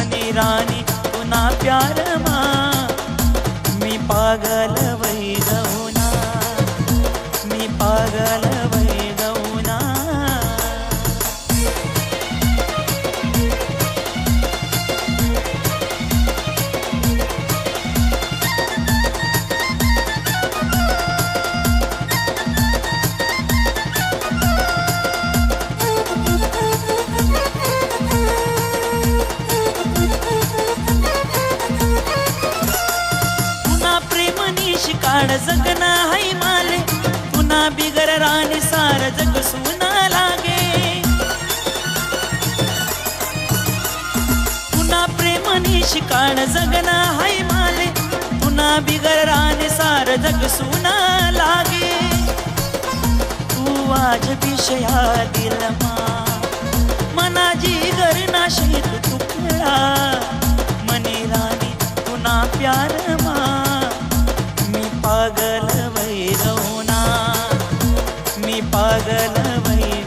मनी रानी पुन्हा प्यार मा मी पागल वै गौना मी पागल वै गौना शिकाड जगना हाय माले पुन्हा बिगर राणी सार जग सुना लागे पुन्हा प्रेमनी शिकाड जगना हाय माले पुन्हा बिगर राणी सार जग सुना लागे तू आज विषया दिलमा मना जिगर नाशीत तुकडा मनी राणी पुन्हा प्यार मा पागल वै गौना मी पागल वै